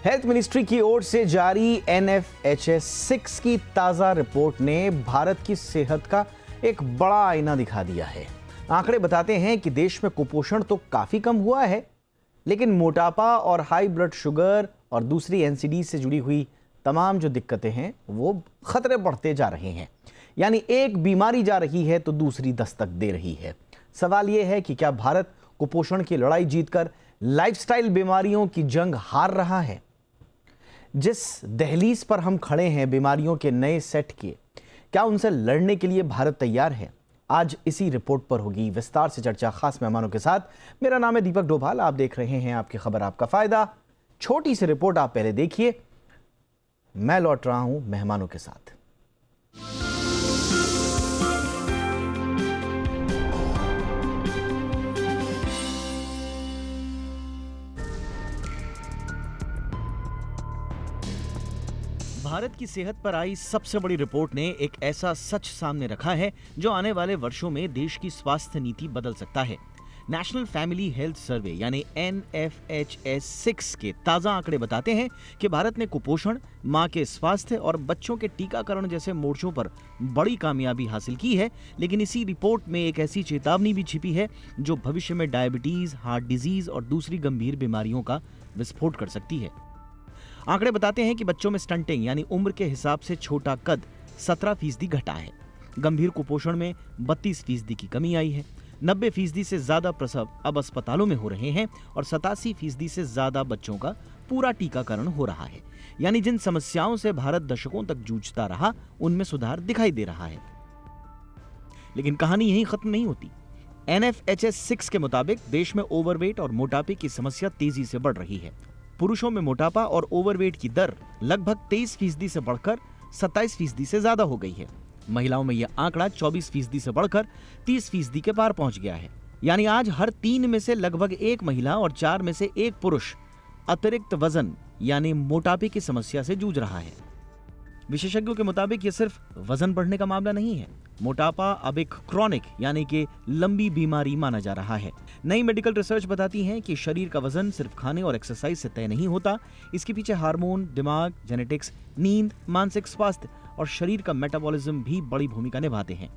Health ministry की ओर से जारी NFHS 6 की ताजा रिपोर्ट ने भारत की सेहत का एक बड़ा आईना दिखा दिया है। आंकड़े बताते हैं कि देश में कुपोषण तो काफी कम हुआ है, लेकिन मोटापा और हाई ब्लड शुगर और दूसरी NCD से जुड़ी हुई तमाम जो दिक्कतें हैं वो खतरे बढ़ते जा रहे हैं। यानी एक बीमारी जा रही है तो दूसरी दस्तक दे रही है। सवाल यह है कि क्या भारत कुपोषण की लड़ाई जीतकर लाइफस्टाइल बीमारियों की जंग हार रहा है? जिस दहलीज पर हम खड़े हैं बीमारियों के नए सेट के, क्या उनसे लड़ने के लिए भारत तैयार है? आज इसी रिपोर्ट पर होगी विस्तार से चर्चा खास मेहमानों के साथ। मेरा नाम है दीपक डोभाल, आप देख रहे हैं आपकी खबर आपका फायदा। छोटी सी रिपोर्ट आप पहले देखिए, मैं लौट रहा हूं मेहमानों के साथ। भारत की सेहत पर आई सबसे बड़ी रिपोर्ट ने एक ऐसा सच सामने रखा है जो आने वाले वर्षों में देश की स्वास्थ्य नीति बदल सकता है। नेशनल फैमिली हेल्थ सर्वे यानी NFHS 6 के ताजा आंकड़े बताते हैं कि भारत ने कुपोषण, मां के स्वास्थ्य और बच्चों के टीकाकरण जैसे मोर्चों पर बड़ी कामयाबी हासिल की है। लेकिन इसी रिपोर्ट में एक ऐसी चेतावनी भी छिपी है जो भविष्य में डायबिटीज, हार्ट डिजीज और दूसरी गंभीर बीमारियों का विस्फोट कर सकती है। आंकड़े बताते हैं कि बच्चों में स्टंटिंग यानी उम्र के हिसाब से छोटा कद 17% घटा है। गंभीर कुपोषण में 32% की कमी आई है। 90% से ज्यादा प्रसव अब अस्पतालों में हो रहे हैं और 87% से ज्यादा बच्चों का पूरा टीकाकरण हो रहा है। यानी जिन समस्याओं से भारत दशकों तक जूझता रहा, उनमें सुधार दिखाई दे रहा है। लेकिन कहानी यहीं खत्म नहीं होती। NFHS 6 के मुताबिक देश में ओवरवेट और मोटापे की समस्या तेजी से बढ़ रही है। पुरुषों में मोटापा और ओवरवेट की दर लगभग 23% से बढ़कर 27% से ज्यादा हो गई है। महिलाओं में यह आंकड़ा 24% से बढ़कर 30% के पार पहुंच गया है। यानी आज हर 3 में से लगभग 1 महिला और 4 में से 1 पुरुष अतिरिक्त वजन यानी मोटापे की समस्या से जूझ रहा है। विशेषज्ञों के मुताबिक यह सिर्फ वजन बढ़ने का मामला नहीं है। मोटापा अब एक क्रॉनिक यानी कि लंबी बीमारी माना जा रहा है। नई मेडिकल रिसर्च बताती है कि शरीर का वजन सिर्फ खाने और एक्सरसाइज से तय नहीं होता। इसके पीछे हार्मोन, दिमाग, जेनेटिक्स, नींद, मानसिक स्वास्थ्य और शरीर का मेटाबॉलिज्म भी बड़ी भूमिका निभाते हैं।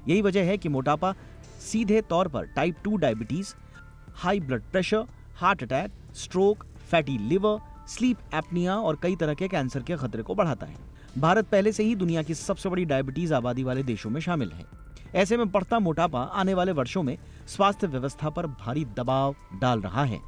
यही वजह है कि मोटापा सीधे तौर पर type 2 diabetes, high blood pressure, heart attack, stroke, fatty liver, sleep apnoea और कई तरह के कैंसर के खतरे को बढ़ाता है। भारत पहले से ही दुनिया की सबसे बड़ी डायबिटीज आबादी वाले देशों में शामिल है। ऐसे में बढ़ता मोटापा आने वाले वर्षों में स्वास्थ्य व्यवस्था पर भारी दबाव डाल रहा है।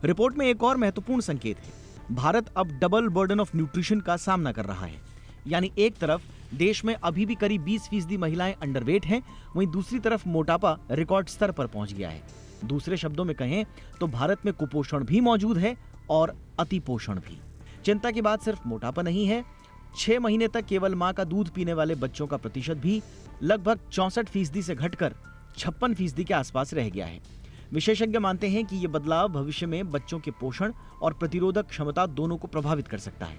रिपोर्ट में एक और महत्वपूर्ण संकेत है। भारत अब डबल बर्डन ऑफ न्यूट्रिशन का सामना कर रहा है। यानी एक तरफ देश में अभी भी करीब 20% महिलाएं अंडरवेट हैं, वहीं दूसरी तरफ मोटापा रिकॉर्ड स्तर पर पहुंच गया है। दूसरे शब्दों में कहें तो भारत में कुपोषण भी मौजूद है और अतिपोषण भी। चिंता की बात सिर्फ मोटापा नहीं है। 6 महीने तक केवल मां का दूध पीने वाले बच्चों का प्रतिशत भी लगभग 64% से घटकर 56% के आसपास रह गया है। विशेषज्ञ मानते हैं कि यह बदलाव भविष्य में बच्चों के पोषण और प्रतिरोधक क्षमता दोनों को प्रभावित कर सकता है।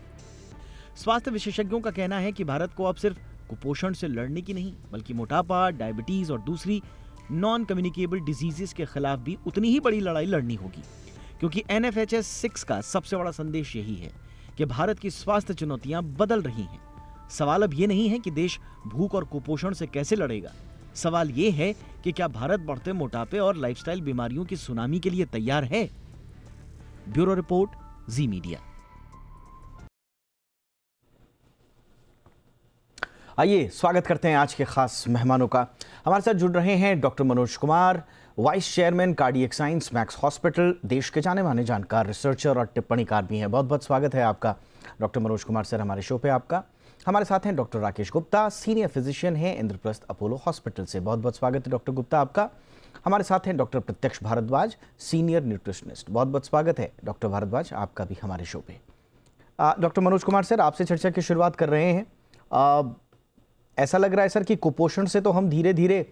स्वास्थ्य विशेषज्ञों का कहना है कि भारत को अब सिर्फ कुपोषण से लड़ने की नहीं, बल्कि मोटापा, डायबिटीज और दूसरी नॉन कम्युनिकेबल डिजीजेस के खिलाफ भी उतनी ही बड़ी लड़ाई लड़नी होगी। क्योंकि NFHS 6 का सबसे बड़ा संदेश यही है कि भारत की स्वास्थ्य चुनौतियां बदल रही हैं। सवाल अब यह नहीं है कि देश भूख और कुपोषण से कैसे लड़ेगा। सवाल यह है कि क्या भारत बढ़ते मोटापे और लाइफस्टाइल बीमारियों की सुनामी के लिए तैयार है? ब्यूरो रिपोर्ट, जी मीडिया। आइए स्वागत करते हैं आज के खास मेहमानों का। हमारे साथ जुड़ रहे हैं doctor Manoj Kumar, vice chairman cardiac science max hospital, देश के जाने माने जानकार, रिसर्चर और टिप्पणीकार भी हैं। बहुत बहुत स्वागत है आपका डॉक्टर मनोज कुमार सर हमारे शो पे आपका। हमारे साथ हैं doctor Rakesh Gupta, senior physician हैं इंद्रप्रस्थ अपोलो हॉस्पिटल से। बहुत बहुत स्वागत है डॉक्टर गुप्ता आपका। हमारे साथ हैं डॉक्टर प्रत्यक्ष भारद्वाज, सीनियर न्यूट्रिशनिस्ट। बहुत बहुत स्वागत है डॉक्टर भारद्वाज आपका भी हमारे शो पे। डॉक्टर मनोज कुमार सर, आपसे चर्चा की शुरुआत कर रहे हैं। ऐसा लग रहा है सर कि कुपोषण से तो हम धीरे धीरे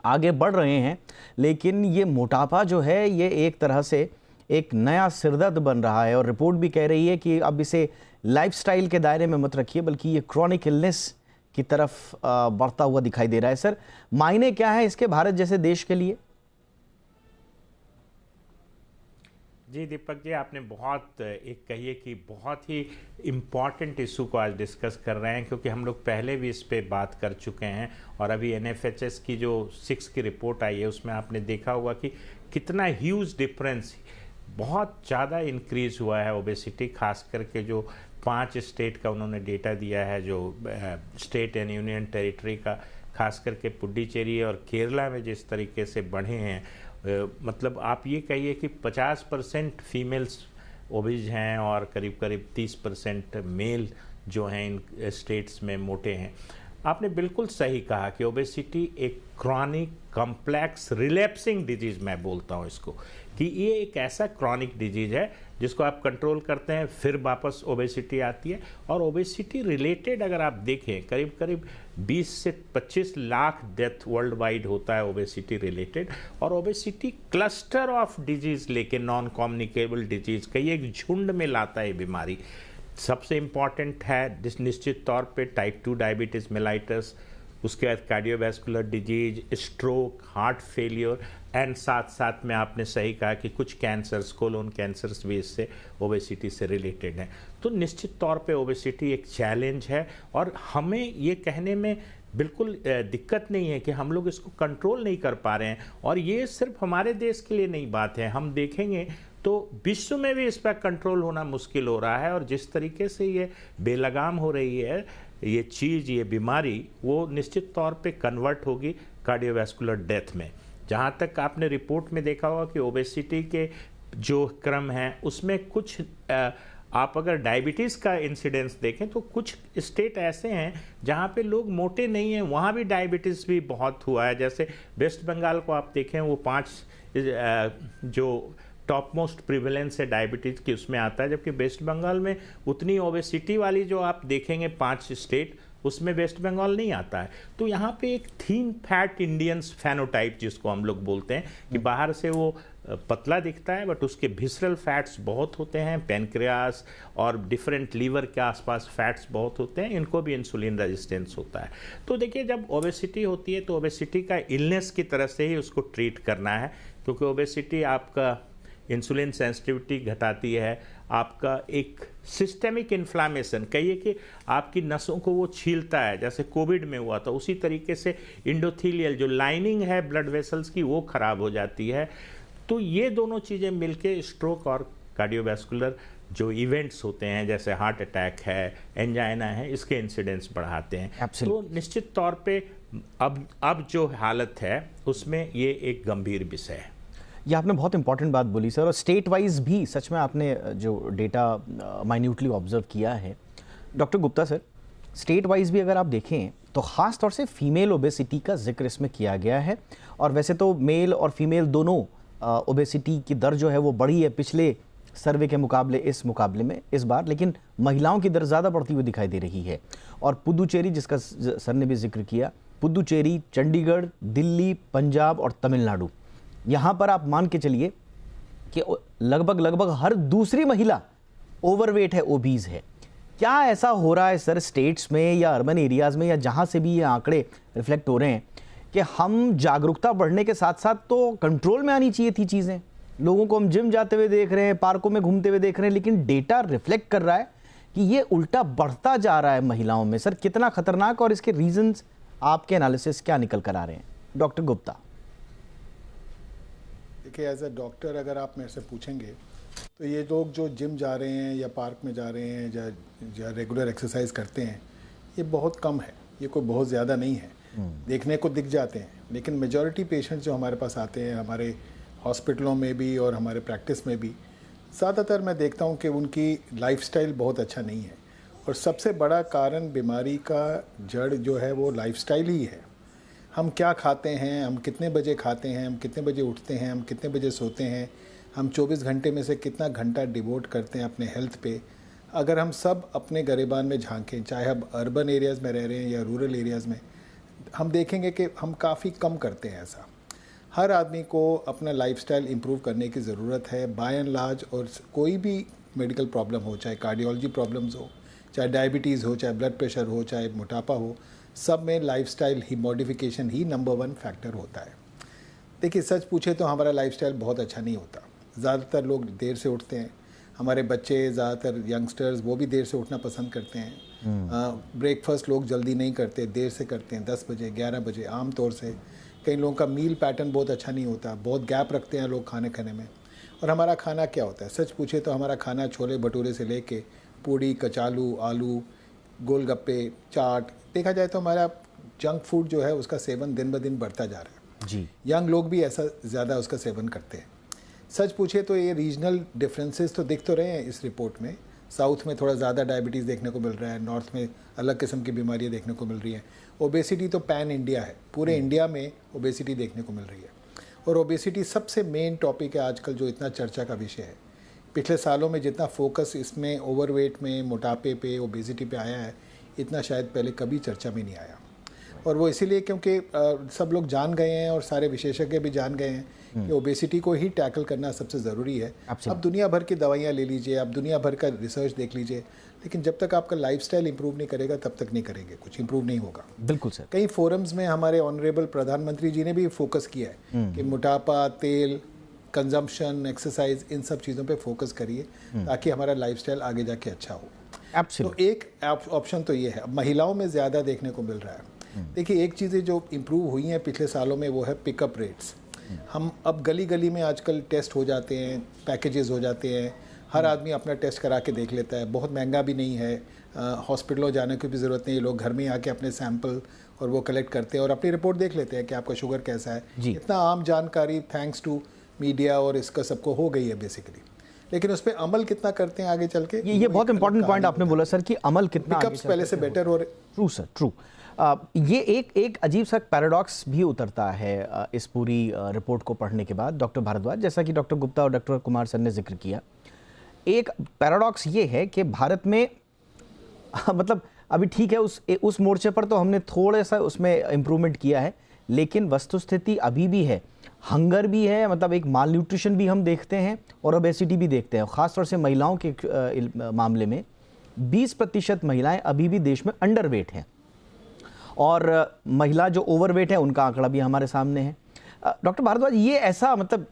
आगे बढ़ रहे हैं, लेकिन ये मोटापा जो है ये एक तरह से एक नया सिरदर्द बन रहा है और रिपोर्ट भी कह रही है कि अब इसे लाइफस्टाइल के दायरे में मत रखिए, बल्कि ये क्रॉनिक इलनेस की तरफ बढ़ता हुआ दिखाई दे रहा है। सर, मायने क्या है इसके भारत जैसे देश के लिए? जी दीपक जी, आपने बहुत एक कहिए कि बहुत ही इम्पॉर्टेंट इशू को आज डिस्कस कर रहे हैं, क्योंकि हम लोग पहले भी इस पे बात कर चुके हैं। और अभी एनएफएचएस की जो 6 की रिपोर्ट आई है उसमें आपने देखा होगा कि कितना ह्यूज डिफरेंस, बहुत ज़्यादा इंक्रीज हुआ है ओबेसिटी, खास करके जो 5 स्टेट का उन्होंने डेटा दिया है, जो स्टेट एंड यूनियन टेरिटरी का, खास करके पुडुचेरी और केरला में जिस तरीके से बढ़े हैं, मतलब आप ये कहिए कि 50% फीमेल्स ओबेज हैं और करीब करीब 30% मेल जो हैं इन स्टेट्स में मोटे हैं। आपने बिल्कुल सही कहा कि ओबेसिटी एक क्रॉनिक कॉम्प्लेक्स रिलैप्सिंग डिजीज़ मैं बोलता हूँ इसको, कि ये एक ऐसा क्रॉनिक डिजीज़ है जिसको आप कंट्रोल करते हैं फिर वापस ओबेसिटी आती है। और ओबेसिटी रिलेटेड अगर आप देखें करीब करीब 20 से 25 लाख डेथ वर्ल्ड वाइड होता है ओबेसिटी रिलेटेड। और ओबेसिटी क्लस्टर ऑफ डिजीज़ लेके नॉन कम्युनिकेबल डिजीज़ कई एक झुंड में लाता है बीमारी। सबसे इम्पॉर्टेंट है निश्चित तौर पे टाइप 2 डायबिटीज़ मेलाइटस, उसके बाद cardiovascular disease, stroke, heart failure, and साथ साथ में आपने सही कहा कि कुछ कैंसर्स, कोलोन कैंसर्स भी इससे ओबेसिटी से रिलेटेड हैं। तो निश्चित तौर पे ओबेसिटी एक चैलेंज है और हमें ये कहने में बिल्कुल दिक्कत नहीं है कि हम लोग इसको कंट्रोल नहीं कर पा रहे हैं। और ये सिर्फ हमारे देश के लिए नहीं बात है, हम देखेंगे तो विश्व में भी इस पर कंट्रोल होना मुश्किल हो रहा है। और जिस तरीके से ये बेलगाम हो रही है ये चीज़, ये बीमारी, वो निश्चित तौर पे कन्वर्ट होगी कार्डियोवैस्कुलर डेथ में। जहाँ तक आपने रिपोर्ट में देखा होगा कि ओबेसिटी के जो क्रम हैं उसमें कुछ आप अगर डायबिटीज़ का इंसिडेंस देखें तो कुछ स्टेट ऐसे हैं जहाँ पे लोग मोटे नहीं हैं, वहाँ भी डायबिटीज़ भी बहुत हुआ है। जैसे वेस्ट बंगाल को आप देखें, वो 5 जो टॉप मोस्ट प्रिवेलेंस है डायबिटीज़ की उसमें आता है, जबकि वेस्ट बंगाल में उतनी ओबेसिटी वाली जो आप देखेंगे 5 स्टेट, उसमें वेस्ट बंगाल नहीं आता है। तो यहाँ पे एक थीन फैट इंडियंस फेनोटाइप जिसको हम लोग बोलते हैं कि बाहर से वो पतला दिखता है बट उसके विसरल फैट्स बहुत होते हैं, पेनक्रियास और डिफरेंट लीवर के आसपास फैट्स बहुत होते हैं, इनको भी इंसुलिन रेजिस्टेंस होता है। तो देखिए, जब ओबेसिटी होती है तो ओबेसिटी का इलनेस की तरह से ही उसको ट्रीट करना है, क्योंकि ओबेसिटी आपका इंसुलिन सेंसिटिविटी घटाती है, आपका एक सिस्टेमिक इन्फ्लामेशन, कहिए कि आपकी नसों को वो छीलता है, जैसे कोविड में हुआ था उसी तरीके से इंडोथीलियल जो लाइनिंग है ब्लड वेसल्स की वो खराब हो जाती है। तो ये दोनों चीज़ें मिलके स्ट्रोक और कार्डियोवैस्कुलर जो इवेंट्स होते हैं जैसे हार्ट अटैक है, एंजाइना है, इसके इंसिडेंट्स बढ़ाते हैं। तो निश्चित तौर पे अब जो हालत है उसमें ये एक गंभीर विषय है। ये आपने बहुत इंपॉर्टेंट बात बोली सर, और स्टेट वाइज भी सच में आपने जो डेटा माइन्यूटली ऑब्जर्व किया है। Doctor Gupta sir, state wise भी अगर आप देखें तो ख़ास तौर से फीमेल ओबेसिटी का जिक्र इसमें किया गया है। और वैसे तो मेल और फीमेल दोनों ओबेसिटी की दर जो है वो बढ़ी है पिछले सर्वे के मुकाबले इस मुकाबले में इस बार, लेकिन महिलाओं की दर ज़्यादा बढ़ती हुई दिखाई दे रही है। और पुडुचेरी, जिसका सर ने भी जिक्र किया, पुडुचेरी, चंडीगढ़, दिल्ली, पंजाब और तमिलनाडु, यहाँ पर आप मान के चलिए कि लगभग हर दूसरी महिला ओवरवेट है, ओबीज है। क्या ऐसा हो रहा है सर स्टेट्स में या अर्बन एरियाज़ में या जहाँ से भी ये आंकड़े रिफ्लेक्ट हो रहे हैं कि हम जागरूकता बढ़ने के साथ साथ तो कंट्रोल में आनी चाहिए थी चीज़ें। लोगों को हम जिम जाते हुए देख रहे हैं, पार्कों में घूमते हुए देख रहे हैं, लेकिन डेटा रिफ्लेक्ट कर रहा है कि ये उल्टा बढ़ता जा रहा है महिलाओं में। सर कितना खतरनाक, और इसके रीजंस आपके एनालिसिस क्या निकल कर आ रहे हैं? डॉक्टर गुप्ता। देखिए, एज ए डॉक्टर अगर आप मेरे से पूछेंगे तो ये लोग जो जिम जा रहे हैं या पार्क में जा रहे हैं या रेगुलर एक्सरसाइज करते हैं, ये बहुत कम है, ये कोई बहुत ज़्यादा नहीं है। देखने को दिख जाते हैं, लेकिन मेजॉरिटी पेशेंट्स जो हमारे पास आते हैं, हमारे हॉस्पिटलों में भी और हमारे प्रैक्टिस में भी, ज़्यादातर मैं देखता हूँ कि उनकी लाइफस्टाइल बहुत अच्छा नहीं है। और सबसे बड़ा कारण बीमारी का जड़ जो है वो लाइफस्टाइल ही है। हम क्या खाते हैं, हम कितने बजे खाते हैं, हम कितने बजे उठते हैं, हम कितने बजे सोते हैं, हम 24 घंटे में से कितना घंटा डिवोट करते हैं अपने हेल्थ पे। अगर हम सब अपने गिरेबान में झांकें, चाहे हम अर्बन एरियाज़ में रह रहे हैं या रूरल एरियाज़ में, हम देखेंगे कि हम काफ़ी कम करते हैं ऐसा। हर आदमी को अपना लाइफस्टाइल इम्प्रूव करने की ज़रूरत है बाय एंड लार्ज। और कोई भी मेडिकल प्रॉब्लम हो, चाहे कार्डियोलॉजी प्रॉब्लम्स हो, चाहे डायबिटीज़ हो, चाहे ब्लड प्रेशर हो, चाहे मोटापा हो, सब में लाइफस्टाइल ही मॉडिफिकेशन ही नंबर 1 फैक्टर होता है। देखिए, सच पूछे तो हमारा लाइफस्टाइल बहुत अच्छा नहीं होता। ज़्यादातर लोग देर से उठते हैं, हमारे बच्चे ज़्यादातर यंगस्टर्स वो भी देर से उठना पसंद करते हैं। ब्रेकफास्ट लोग जल्दी नहीं करते, देर से करते हैं, 10 बजे 11 बजे आम तौर से। कई लोगों का मील पैटर्न बहुत अच्छा नहीं होता, बहुत गैप रखते हैं लोग खाने खाने में। और हमारा खाना क्या होता है, सच पूछे तो हमारा खाना छोले भटूरे से लेके पूड़ी, कचालू, आलू, गोलगप्पे, चाट, देखा जाए तो हमारा जंक फूड जो है उसका सेवन दिन ब दिन बढ़ता जा रहा है जी। यंग लोग भी ऐसा ज़्यादा उसका सेवन करते हैं। सच पूछे तो ये रीजनल डिफरेंसेस तो दिख तो रहे हैं इस रिपोर्ट में। साउथ में थोड़ा ज़्यादा डायबिटीज़ देखने को मिल रहा है, नॉर्थ में अलग किस्म की बीमारियां देखने को मिल रही हैं। ओबेसिटी तो पैन इंडिया है, पूरे इंडिया में ओबेसिटी देखने को मिल रही है। और ओबेसिटी सबसे मेन टॉपिक है आजकल, जो इतना चर्चा का विषय है। पिछले सालों में जितना फोकस इसमें ओवरवेट में, मोटापे पे, ओबेसिटी पे आया है, इतना शायद पहले कभी चर्चा में नहीं आया। और वो इसीलिए क्योंकि सब लोग जान गए हैं और सारे विशेषज्ञ भी जान गए हैं कि ओबेसिटी को ही टैकल करना सबसे ज़रूरी है। अब दुनिया भर की दवाइयाँ ले लीजिए, अब दुनिया भर का रिसर्च देख लीजिए, लेकिन जब तक आपका लाइफस्टाइल इंप्रूव नहीं करेगा तब तक नहीं करेंगे, कुछ इंप्रूव नहीं होगा। बिल्कुल सर। कई फोरम्स में हमारे ऑनरेबल प्रधानमंत्री जी ने भी फोकस किया है कि मोटापा, तेल, कंजम्पशन, एक्सरसाइज, इन सब चीज़ों पे फोकस करिए ताकि हमारा लाइफस्टाइल आगे जाके अच्छा हो। तो एक ऑप्शन तो ये है। अब महिलाओं में ज़्यादा देखने को मिल रहा है। देखिए, एक चीज़ें जो इम्प्रूव हुई हैं पिछले सालों में वो है पिकअप रेट्स। हम अब गली गली में आजकल टेस्ट हो जाते हैं, पैकेजेस हो जाते हैं, हर आदमी अपना टेस्ट करा के देख लेता है, बहुत महंगा भी नहीं है, हॉस्पिटलों जाने की भी ज़रूरत नहीं है, लोग घर में आके अपने सैंपल और वो कलेक्ट करते हैं और अपनी रिपोर्ट देख लेते हैं कि आपका शुगर कैसा है। इतना आम जानकारी थैंक्स टू मीडिया और इसका सबको हो गई है बेसिकली, लेकिन उस पर अमल कितना करते हैं आगे चल के, ये बहुत इंपॉर्टेंट पॉइंट आपने बोला सर कि अमल कितना पिकअप्स पहले से बेटर हो रहे। True sir, true. ये एक अजीब सा पैराडॉक्स भी उतरता है इस पूरी रिपोर्ट को पढ़ने के बाद डॉक्टर भारद्वाज, जैसा कि डॉक्टर गुप्ता और डॉक्टर कुमार सर ने जिक्र किया। एक पैराडॉक्स ये है कि भारत में मतलब अभी ठीक है, उस मोर्चे पर तो हमने थोड़ा सा उसमें इम्प्रूवमेंट किया है, लेकिन वस्तुस्थिति अभी भी है, हंगर भी है, मतलब एक माल न्यूट्रिशन भी हम देखते हैं और ओबेसिटी भी देखते हैं। ख़ासतौर से महिलाओं के मामले में 20% महिलाएं अभी भी देश में अंडरवेट हैं और महिला जो ओवरवेट है उनका आंकड़ा भी हमारे सामने है। डॉक्टर भारद्वाज, ये ऐसा मतलब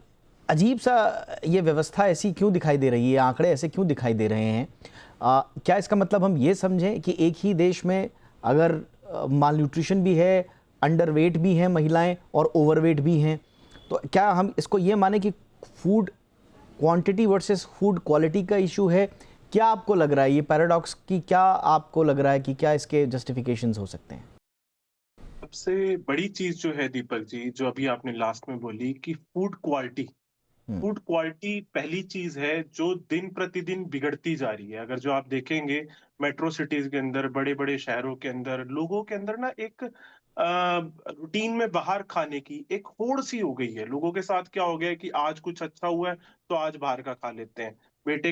अजीब सा ये व्यवस्था ऐसी क्यों दिखाई दे रही है, आंकड़े ऐसे क्यों दिखाई दे रहे हैं? क्या इसका मतलब हम ये समझें कि एक ही देश में अगर माल न्यूट्रिशन भी है, अंडरवेट भी हैं महिलाएं और ओवरवेट भी हैं, तो क्या हम इसको ये माने कि food quantity versus food quality का इशू है? क्या आपको लग रहा है ये पैराडॉक्स की, क्या आपको लग रहा है कि क्या इसके जस्टिफिकेशंस हो सकते हैं? सबसे बड़ी चीज जो है दीपक जी, जो अभी आपने लास्ट में बोली कि फूड क्वालिटी पहली चीज है जो दिन प्रतिदिन बिगड़ती जा रही है। अगर जो आप देखेंगे मेट्रो सिटीज के अंदर, बड़े बड़े शहरों के अंदर, लोगों के अंदर ना एक रूटीन में बाहर खाने की एक होड़ सी हो गई है। लोगों के साथ क्या हो गया है कि आज कुछ अच्छा हुआ है तो आज बाहर का खा लेते हैं, बच्चे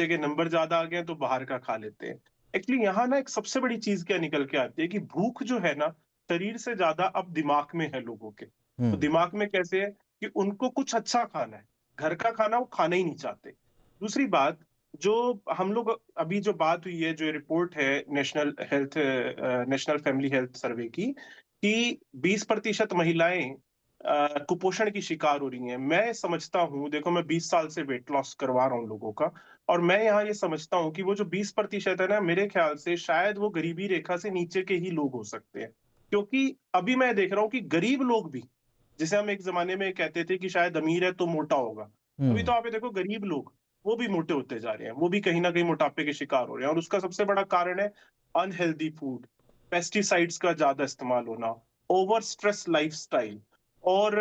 के नंबर ज्यादा आ गए तो बाहर का खा लेते हैं। एक्चुअली यहाँ ना एक सबसे बड़ी चीज क्या निकल के आती है कि भूख जो है ना शरीर से ज्यादा अब दिमाग में है लोगों के। तो दिमाग में कैसे है कि उनको कुछ अच्छा खाना है, घर का खाना वो खाना ही नहीं चाहते। दूसरी बात, जो हम लोग अभी जो बात हुई है, जो रिपोर्ट है नेशनल फैमिली हेल्थ सर्वे की, कि 20% महिलाएं कुपोषण की शिकार हो रही हैं। मैं समझता हूँ, देखो मैं 20 साल से वेट लॉस करवा रहा हूँ लोगों का, और मैं यहाँ ये समझता हूँ कि वो जो 20% है ना, मेरे ख्याल से शायद वो गरीबी रेखा से नीचे के ही लोग हो सकते हैं। क्योंकि अभी मैं देख रहा हूँ कि गरीब लोग भी, जिसे हम एक जमाने में कहते थे कि शायद अमीर है तो मोटा होगा, अभी तो आप ये देखो गरीब लोग वो भी मोटे होते जा रहे हैं, वो भी कहीं ना कहीं मोटापे के शिकार हो रहे हैं। और उसका सबसे बड़ा कारण है अनहेल्दी फूड, पेस्टिसाइड्स का ज्यादा इस्तेमाल होना, ओवर स्ट्रेस लाइफस्टाइल, और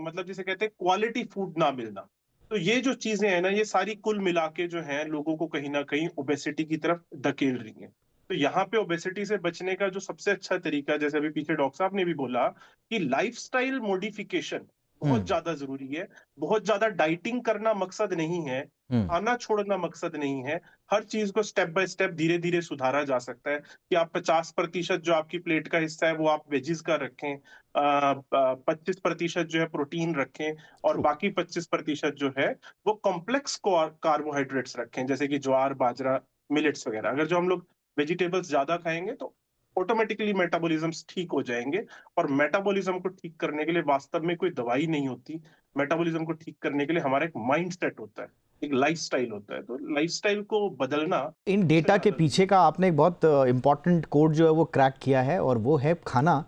मतलब जिसे कहते हैं क्वालिटी फूड ना मिलना। तो ये जो चीजें हैं ना, ये सारी कुल मिला के जो है लोगों को कहीं ना कहीं ओबेसिटी की तरफ धकेल रही हैं। तो यहाँ पे ओबेसिटी से बचने का जो सबसे अच्छा तरीका, जैसे अभी पीछे डॉक्टर साहब ने भी बोला कि लाइफस्टाइल मॉडिफिकेशन बहुत ज्यादा जरूरी है। बहुत ज्यादा डाइटिंग करना मकसद नहीं है, खाना छोड़ना मकसद नहीं है। हर चीज को स्टेप बाय स्टेप धीरे धीरे सुधारा जा सकता है कि आप 50% जो आपकी प्लेट का हिस्सा है वो आप वेजिज का रखें, 25% जो है प्रोटीन रखें, और बाकी 25% जो है वो कॉम्प्लेक्स कार्बोहाइड्रेट्स रखें, जैसे कि ज्वार, बाजरा, मिलेट्स वगैरह। अगर जो हम लोग वेजिटेबल्स ज्यादा खाएंगे तो ऑटोमेटिकली मेटाबॉलिज्म्स ठीक हो जाएंगे। और मेटाबॉलिज्म को ठीक करने के लिए वास्तव में कोई दवाई नहीं होती। मेटाबॉलिज्म को ठीक करने के लिए हमारा एक माइंड सेट होता है, एक लाइफस्टाइल होता है। तो लाइफस्टाइल को बदलना, इन डेटा के पीछे का आपने एक बहुत इंपॉर्टेंट कोड जो है वो क्रैक किया है, और वो है खाना।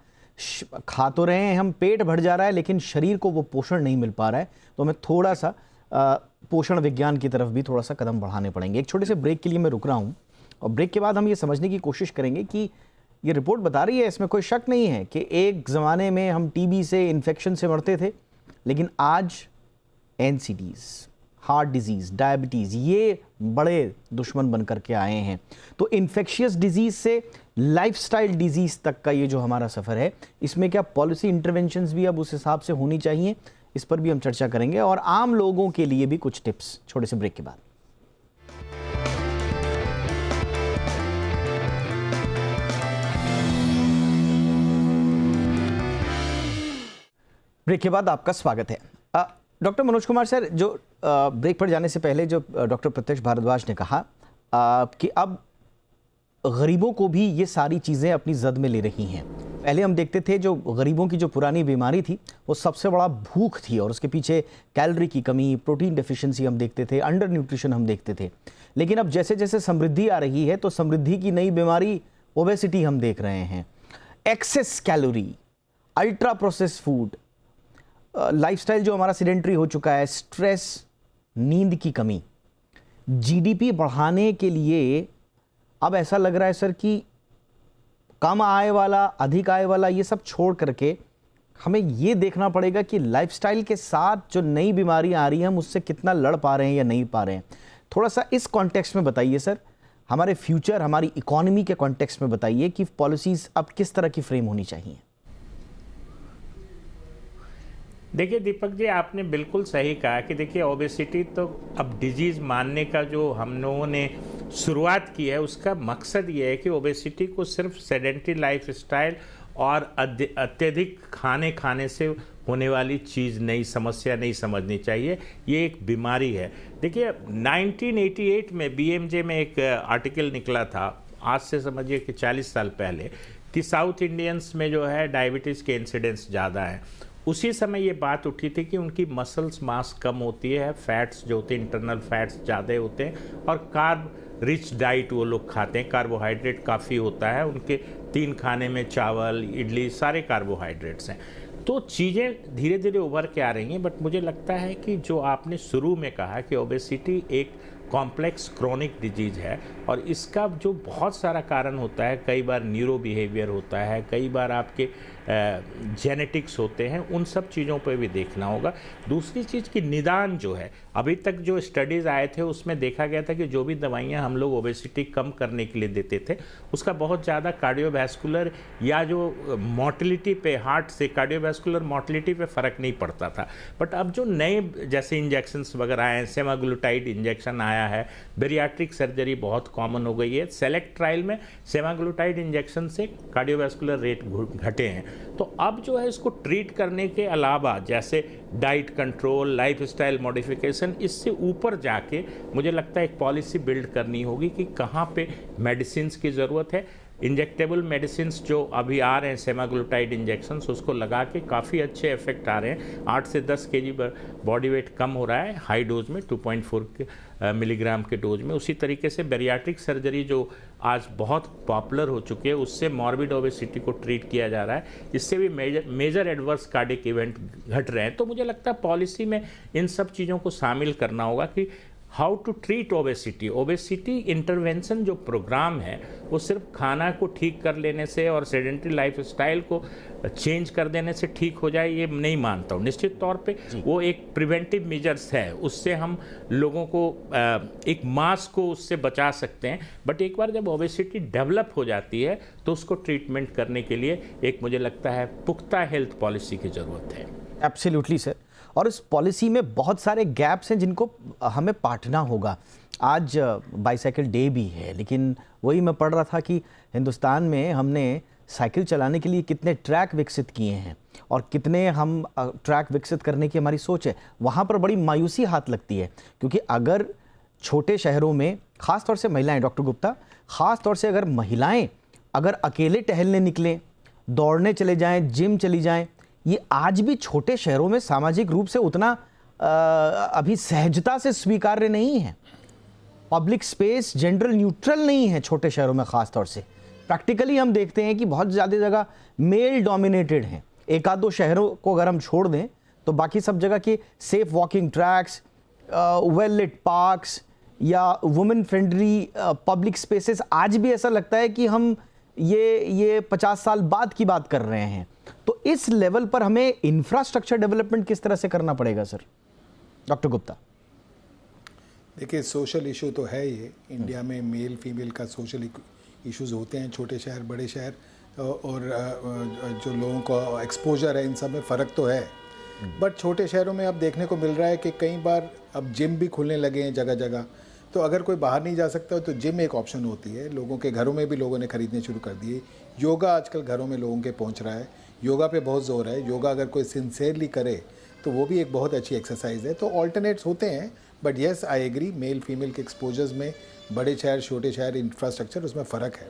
खा तो रहे हैं हम, पेट भर जा रहा है, लेकिन शरीर को वो पोषण नहीं मिल पा रहा है। तो हमें थोड़ा सा पोषण विज्ञान की तरफ भी थोड़ा सा कदम बढ़ाने पड़ेंगे। एक छोटे से ब्रेक के लिए मैं रुक रहा हूँ, और ब्रेक के बाद हम ये समझने की कोशिश करेंगे कि ये रिपोर्ट बता रही है, इसमें कोई शक नहीं है कि एक ज़माने में हम टीबी से, इन्फेक्शन से मरते थे, लेकिन आज एनसीडीज़, हार्ट डिजीज़, डायबिटीज़, ये बड़े दुश्मन बन करके आए हैं। तो इन्फेक्शियस डिजीज़ से लाइफस्टाइल डिजीज़ तक का ये जो हमारा सफ़र है, इसमें क्या पॉलिसी इंटरवेंशंस भी अब उस हिसाब से होनी चाहिए, इस पर भी हम चर्चा करेंगे, और आम लोगों के लिए भी कुछ टिप्स छोटे से ब्रेक के बाद। ब्रेक के बाद आपका स्वागत है। डॉक्टर मनोज कुमार सर, जो ब्रेक पर जाने से पहले जो डॉक्टर प्रत्यक्ष भारद्वाज ने कहा कि अब गरीबों को भी ये सारी चीज़ें अपनी जद में ले रही हैं। पहले हम देखते थे जो गरीबों की जो पुरानी बीमारी थी वो सबसे बड़ा भूख थी, और उसके पीछे कैलोरी की कमी, प्रोटीन डेफिशिएंसी हम देखते थे, अंडर न्यूट्रिशन हम देखते थे। लेकिन अब जैसे जैसे समृद्धि आ रही है तो समृद्धि की नई बीमारी ओबेसिटी हम देख रहे हैं। Excess calorie, ultra process food, lifestyle जो हमारा सीडेंटरी हो चुका है, स्ट्रेस, नींद की कमी, जीडीपी बढ़ाने के लिए अब ऐसा लग रहा है सर कि कम आय वाला, अधिक आय वाला, ये सब छोड़ करके हमें ये देखना पड़ेगा कि लाइफस्टाइल के साथ जो नई बीमारियां आ रही हैं हम उससे कितना लड़ पा रहे हैं या नहीं पा रहे हैं। थोड़ा सा इस कॉन्टेक्स्ट में बताइए सर, हमारे फ्यूचर, हमारी इकोनॉमी के कॉन्टेक्स्ट में बताइए कि पॉलिसीज़ अब किस तरह की फ्रेम होनी चाहिए। देखिए दीपक जी, आपने बिल्कुल सही कहा कि देखिए ओबेसिटी तो अब डिजीज़ मानने का जो हम लोगों ने शुरुआत की है, उसका मकसद ये है कि ओबेसिटी को सिर्फ सेडेंटरी लाइफस्टाइल और अत्यधिक खाने से होने वाली चीज़ नहीं, समस्या नहीं समझनी चाहिए। ये एक बीमारी है। देखिए 1988 में बीएमजे में एक आर्टिकल निकला था, आज से समझिए कि 40 साल पहले, कि साउथ इंडियंस में जो है डायबिटीज़ के इंसिडेंस ज़्यादा हैं। उसी समय ये बात उठी थी कि उनकी मसल्स मास कम होती है, फैट्स जो होते हैं, इंटरनल फैट्स ज़्यादा होते हैं, और कार्ब रिच डाइट वो लोग खाते हैं, कार्बोहाइड्रेट काफ़ी होता है उनके 3 खाने में, चावल, इडली, सारे कार्बोहाइड्रेट्स हैं। तो चीज़ें धीरे धीरे उभर के आ रही हैं। बट मुझे लगता है कि जो आपने शुरू में कहा कि ओबेसिटी एक कॉम्प्लेक्स क्रोनिक डिजीज़ है, और इसका जो बहुत सारा कारण होता है, कई बार न्यूरो बिहेवियर होता है, कई बार आपके जेनेटिक्स होते हैं, उन सब चीज़ों पे भी देखना होगा। दूसरी चीज़ की निदान जो है, अभी तक जो स्टडीज़ आए थे उसमें देखा गया था कि जो भी दवाइयाँ हम लोग ओबेसिटी कम करने के लिए देते थे, उसका बहुत ज़्यादा कार्डियोवैस्कुलर या जो मोर्टेलिटी पे, हार्ट से कार्डियोवैस्कुलर मोर्टेलिटी पे फ़र्क नहीं पड़ता था। बट अब जो नए जैसे इंजेक्शंस वगैरह आए हैं, सेमाग्लूटाइड इंजेक्शन आया है, बेरियाट्रिक सर्जरी बहुत कॉमन हो गई है, सेलेक्ट ट्रायल में सेमाग्लूटाइड इंजेक्शन से कार्डियोवैस्कुलर रेट घटे हैं। तो अब जो है इसको ट्रीट करने के अलावा जैसे डाइट कंट्रोल, लाइफस्टाइल मॉडिफिकेशन, इससे ऊपर जाके मुझे लगता है एक पॉलिसी बिल्ड करनी होगी कि कहाँ पे मेडिसिन्स की ज़रूरत है। इंजेक्टेबल मेडिसिन्स जो अभी आ रहे हैं, सेमाग्लूटाइड इंजेक्शंस, उसको लगा के काफ़ी अच्छे इफेक्ट आ रहे हैं। 8 से 10 kg बॉडी वेट कम हो रहा है हाई डोज में, 2.4 मिलीग्राम के डोज में। उसी तरीके से बेरियाट्रिक सर्जरी जो आज बहुत पॉपुलर हो चुकी है, उससे मॉर्बिड ओबेसिटी को ट्रीट किया जा रहा है। इससे भी मेजर एडवर्स कार्डिक इवेंट घट रहे हैं। तो मुझे लगता है पॉलिसी में इन सब चीज़ों को शामिल करना होगा कि how to treat obesity. Obesity intervention जो प्रोग्राम है वो सिर्फ खाना को ठीक कर लेने से और सेडेंटरी लाइफस्टाइल को चेंज कर देने से ठीक हो जाए, ये नहीं मानता हूँ। निश्चित तौर पे वो एक प्रिवेंटिव मेजर्स है, उससे हम लोगों को एक मास को उससे बचा सकते हैं। बट एक बार जब ओबेसिटी डेवलप हो जाती है तो उसको ट्रीटमेंट करने के लिए एक मुझे लगता है पुख्ता हेल्थ पॉलिसी की ज़रूरत है। एब्सोल्युटली सर, और इस पॉलिसी में बहुत सारे गैप्स हैं जिनको हमें पाटना होगा। आज बाईसाइकिल डे भी है, लेकिन वही मैं पढ़ रहा था कि हिंदुस्तान में हमने साइकिल चलाने के लिए कितने ट्रैक विकसित किए हैं और कितने हम ट्रैक विकसित करने की हमारी सोच है। वहाँ पर बड़ी मायूसी हाथ लगती है, क्योंकि अगर छोटे शहरों में ख़ास तौर से महिलाएं, डॉक्टर गुप्ता, ख़ास तौर से अगर महिलाएं अगर अकेले टहलने निकलें, दौड़ने चले जाएं, जिम चली जाएं, ये आज भी छोटे शहरों में सामाजिक रूप से उतना अभी सहजता से स्वीकार्य नहीं है। पब्लिक स्पेस जेंडर न्यूट्रल नहीं है छोटे शहरों में, खास तौर से प्रैक्टिकली हम देखते हैं कि बहुत ज़्यादा जगह मेल डोमिनेटेड हैं। एक आध दो शहरों को अगर हम छोड़ दें तो बाकी सब जगह के safe walking tracks, well lit parks या वुमेन फ्रेंडली पब्लिक स्पेसेस, आज भी ऐसा लगता है कि हम ये 50 साल बाद की बात कर रहे हैं। तो इस लेवल पर हमें इंफ्रास्ट्रक्चर डेवलपमेंट किस तरह से करना पड़ेगा सर? डॉक्टर गुप्ता। देखिए, सोशल इशू तो है ये, इंडिया में मेल फीमेल का सोशल इश्यूज होते हैं, छोटे शहर बड़े शहर, और जो लोगों का एक्सपोजर है इन सब में फ़र्क तो है। बट छोटे शहरों में अब देखने को मिल रहा है कि कई बार अब जिम भी खुलने लगे हैं जगह जगह। तो अगर कोई बाहर नहीं जा सकता तो जिम एक ऑप्शन होती है। लोगों के घरों में भी लोगों ने खरीदने शुरू कर दिए। योगा आजकल घरों में लोगों के पहुंच रहा है, योगा पे बहुत जोर है। योगा अगर कोई सिंसियरली करे तो वो भी एक बहुत अच्छी एक्सरसाइज है। तो ऑल्टरनेट्स होते हैं, but yes I agree, male female के एक्सपोजर्स में बड़े शहर छोटे शहर इंफ्रास्ट्रक्चर उसमें फ़र्क है।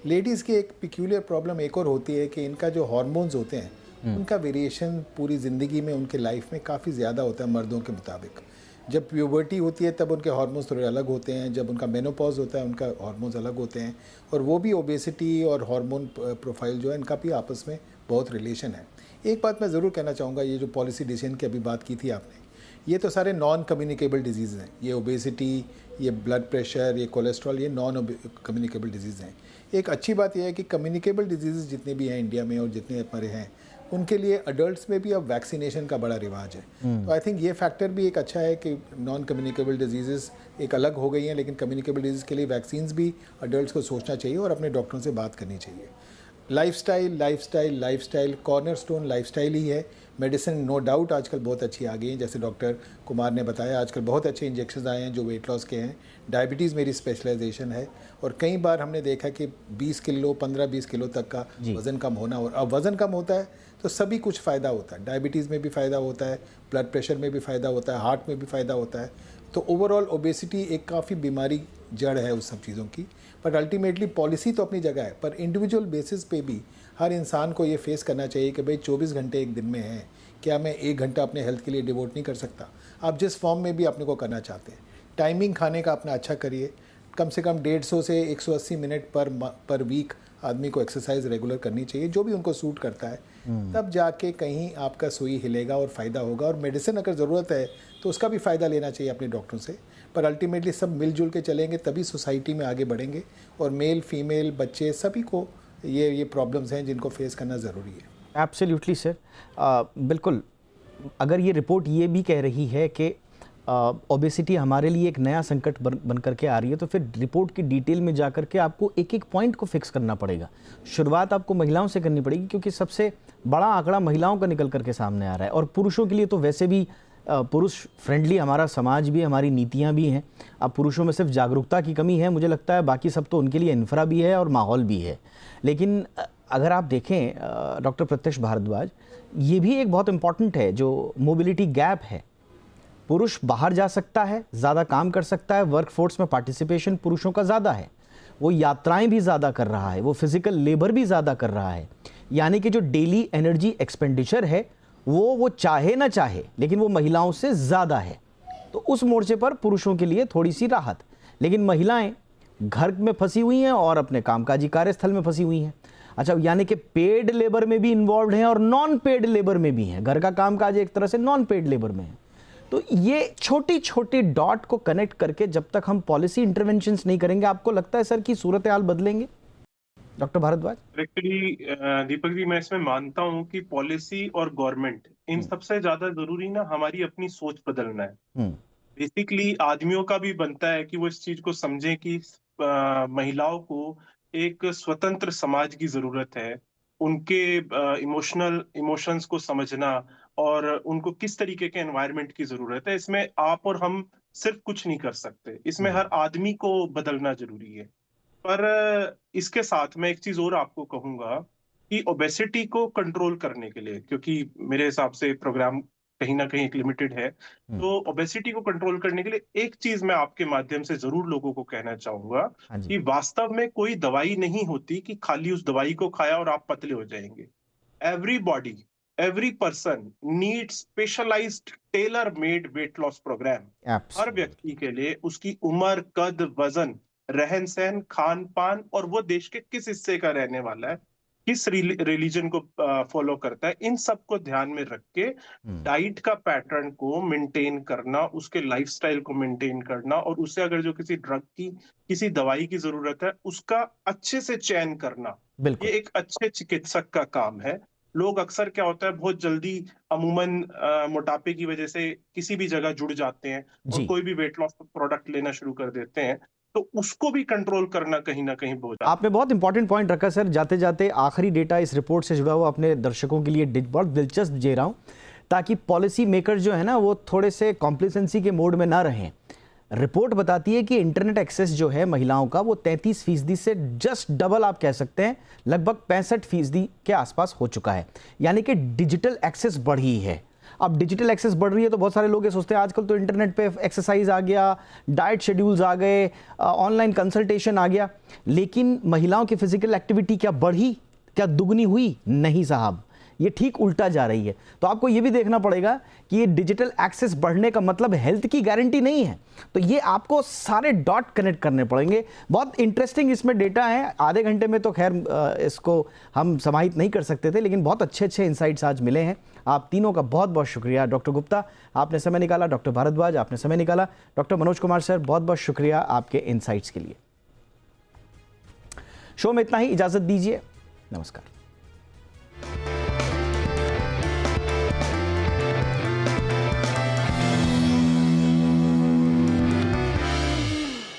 लेडीज़ की एक पिक्यूलियर प्रॉब्लम एक और होती है कि इनका जो हार्मोन्स होते हैं उनका वेरिएशन पूरी ज़िंदगी में उनके लाइफ में काफ़ी ज़्यादा होता है मर्दों के मुताबिक। जब प्यूबर्टी होती है तब उनके हार्मोन्स थोड़े अलग होते हैं, जब उनका मेनोपॉज होता है उनका हार्मोन्स अलग होते हैं, और वो भी ओबेसिटी और हार्मोन प्रोफाइल जो है इनका भी आपस में बहुत रिलेशन है। एक बात मैं ज़रूर कहना चाहूँगा, ये जो पॉलिसी डिसीजन की अभी बात की थी आपने, ये तो सारे नॉन कम्युनिकेबल डिजीज़ हैं। ये ओबेसिटी, ये ब्लड प्रेशर, ये कोलेस्ट्रॉल, ये नॉन कम्युनिकेबल डिजीज़ हैं। एक अच्छी बात यह है कि कम्युनिकेबल डिजीज़ जितने भी हैं इंडिया में और जितने हमारे हैं उनके लिए अडल्ट्स में भी अब वैक्सीनेशन का बड़ा रिवाज है। तो आई थिंक ये फैक्टर भी एक अच्छा है कि नॉन कम्युनिकेबल डिजीज़ एक अलग हो गई हैं, लेकिन कम्युनिकेबल डिजीज़ के लिए वैक्सीन्स भी अडल्ट्स को सोचना चाहिए और अपने डॉक्टरों से बात करनी चाहिए। लाइफस्टाइल कॉर्नरस्टोन लाइफस्टाइल ही है। मेडिसिन नो डाउट आजकल बहुत अच्छी आ गई हैं, जैसे डॉक्टर कुमार ने बताया आजकल बहुत अच्छे इंजेक्शन आए हैं जो वेट लॉस के हैं। डायबिटीज़ मेरी स्पेशलाइजेशन है, और कई बार हमने देखा कि 20 किलो 15-20 किलो तक का वज़न कम होना, और अब वज़न कम होता है तो सभी कुछ फ़ायदा होता है। डायबिटीज़ में भी फ़ायदा होता है, ब्लड प्रेशर में भी फ़ायदा होता है, हार्ट में भी फ़ायदा होता है। तो ओवरऑल ओबेसिटी एक काफ़ी बीमारी जड़ है उस सब चीज़ों की। बट अल्टीमेटली पॉलिसी तो अपनी जगह है, पर इंडिविजुअल बेसिस पे भी हर इंसान को ये फेस करना चाहिए कि भाई 24 घंटे एक दिन में हैं, क्या मैं 1 घंटा अपने हेल्थ के लिए डिवोट नहीं कर सकता? आप जिस फॉर्म में भी अपने को करना चाहते हैं, टाइमिंग खाने का अपना अच्छा करिए। कम से कम 150 से 180 मिनट पर वीक आदमी को एक्सरसाइज रेगुलर करनी चाहिए, जो भी उनको सूट करता है। तब जाके कहीं आपका सुई हिलेगा और फ़ायदा होगा। और मेडिसिन अगर ज़रूरत है तो उसका भी फ़ायदा लेना चाहिए अपने डॉक्टरों से। पर अल्टीमेटली सब मिलजुल के चलेंगे तभी सोसाइटी में आगे बढ़ेंगे, और मेल फीमेल बच्चे सभी को ये प्रॉब्लम्स हैं जिनको फेस करना ज़रूरी है। एब्सोल्युटली सर, बिल्कुल। अगर ये रिपोर्ट ये भी कह रही है कि ओबेसिटी हमारे लिए एक नया संकट बन करके आ रही है, तो फिर रिपोर्ट की डिटेल में जा कर के आपको एक एक पॉइंट को फिक्स करना पड़ेगा। शुरुआत आपको महिलाओं से करनी पड़ेगी, क्योंकि सबसे बड़ा आंकड़ा महिलाओं का निकल करके सामने आ रहा है। और पुरुषों के लिए तो वैसे भी पुरुष फ्रेंडली हमारा समाज भी, हमारी नीतियाँ भी हैं। अब पुरुषों में सिर्फ जागरूकता की कमी है मुझे लगता है, बाकी सब तो उनके लिए इंफ्रा भी है और माहौल भी है। लेकिन अगर आप देखें डॉक्टर प्रत्यक्ष भारद्वाज, ये भी एक बहुत इंपॉर्टेंट है जो मोबिलिटी गैप है। पुरुष बाहर जा सकता है, ज़्यादा काम कर सकता है, वर्कफोर्स में पार्टिसिपेशन पुरुषों का ज़्यादा है, वो यात्राएं भी ज़्यादा कर रहा है, वो फिजिकल लेबर भी ज़्यादा कर रहा है। यानी कि जो डेली एनर्जी एक्सपेंडिचर है वो चाहे ना चाहे लेकिन वो महिलाओं से ज़्यादा है। तो उस मोर्चे पर पुरुषों के लिए थोड़ी सी राहत, लेकिन महिलाएं घर में फंसी हुई हैं और अपने कामकाजी कार्यस्थल में फंसी हुई हैं। अच्छा, यानी कि पेड लेबर में भी इन्वॉल्व हैं और नॉन पेड लेबर में भी हैं। घर का कामकाज एक तरह से नॉन पेड लेबर में है। तो ये छोटी छोटी डॉट को कनेक्ट करके जब तक हम पॉलिसी इंटरवेंशंस नहीं करेंगे, आपको लगता है सर कि सूरत हाल बदलेंगे? डॉक्टर भारद्वाज। एक्चुअली दीपक जी, मैं इसमें मानता हूँ कि पॉलिसी और गवर्नमेंट, इन सबसे ज्यादा जरूरी ना हमारी अपनी सोच बदलना है। बेसिकली आदमियों का भी बनता है कि वो इस चीज को समझें कि महिलाओं को एक स्वतंत्र समाज की जरूरत है। उनके इमोशंस को समझना और उनको किस तरीके के एनवायरनमेंट की जरूरत है, इसमें आप और हम सिर्फ कुछ नहीं कर सकते। इसमें हर आदमी को बदलना जरूरी है। पर इसके साथ मैं एक चीज और आपको कहूंगा कि ओबेसिटी को कंट्रोल करने के लिए, क्योंकि मेरे हिसाब से प्रोग्राम कहीं ना कहीं एक लिमिटेड है। तो ओबेसिटी को कंट्रोल करने के लिए एक चीज मैं आपके माध्यम से जरूर लोगों को कहना चाहूंगा हाँ जी। कि वास्तव में कोई दवाई नहीं होती कि खाली उस दवाई को खाया और आप पतले हो जाएंगे। Everybody, every person needs specialised tailor made weight loss programme. हर Absolutely. व्यक्ति के लिए उसकी उम्र, कद, वजन, रहन सहन, खान पान और वो देश के किस हिस्से का रहने वाला है, किस रिलीजन को फॉलो करता है, इन सब को ध्यान में रख के डाइट का पैटर्न को मेंटेन करना, उसके लाइफस्टाइल को मेंटेन करना, और उसे अगर जो किसी ड्रग की, किसी दवाई की जरूरत है, उसका अच्छे से चयन करना, बिल्कुल। ये एक अच्छे चिकित्सक का काम है। लोग अक्सर क्या होता है, बहुत जल्दी अमूमन मोटापे की वजह से किसी भी जगह जुड़ जाते हैं और जी। कोई भी वेट लॉस प्रोडक्ट लेना शुरू कर देते हैं, तो उसको भी कंट्रोल करना कहीं ना कहीं बहुत आपने बहुत इंपॉर्टेंट पॉइंट रखा सर। जाते जाते आखिरी डेटा इस रिपोर्ट से जुड़ा हुआ अपने दर्शकों के लिए बहुत दिलचस्प दे रहा हूं, ताकि पॉलिसी मेकर जो है ना वो थोड़े से कॉम्प्लिसेंसी के मोड में ना रहें। रिपोर्ट बताती है कि इंटरनेट एक्सेस जो है महिलाओं का वो 33% से जस्ट डबल, आप कह सकते हैं लगभग 65% के आसपास हो चुका है। यानी कि डिजिटल एक्सेस बढ़ी है। अब डिजिटल एक्सेस बढ़ रही है तो बहुत सारे लोग ये सोचते हैं आजकल तो इंटरनेट पे एक्सरसाइज आ गया, डाइट शेड्यूल्स आ गए, ऑनलाइन कंसल्टेशन आ गया, लेकिन महिलाओं की फिजिकल एक्टिविटी क्या बढ़ी, क्या दुगनी हुई? नहीं साहब, ये ठीक उल्टा जा रही है। तो आपको ये भी देखना पड़ेगा कि ये डिजिटल एक्सेस बढ़ने का मतलब हेल्थ की गारंटी नहीं है। तो ये आपको सारे डॉट कनेक्ट करने पड़ेंगे। बहुत इंटरेस्टिंग इसमें डेटा है। आधे घंटे में तो खैर इसको हम समाहित नहीं कर सकते थे, लेकिन बहुत अच्छे अच्छे इंसाइट्स आज मिले हैं। आप तीनों का बहुत बहुत शुक्रिया। डॉक्टर गुप्ता, आपने समय निकाला, डॉक्टर भारद्वाज, आपने समय निकाला, डॉक्टर मनोज कुमार सर, बहुत बहुत शुक्रिया आपके इंसाइट्स के लिए। शो में इतना ही, इजाजत दीजिए, नमस्कार।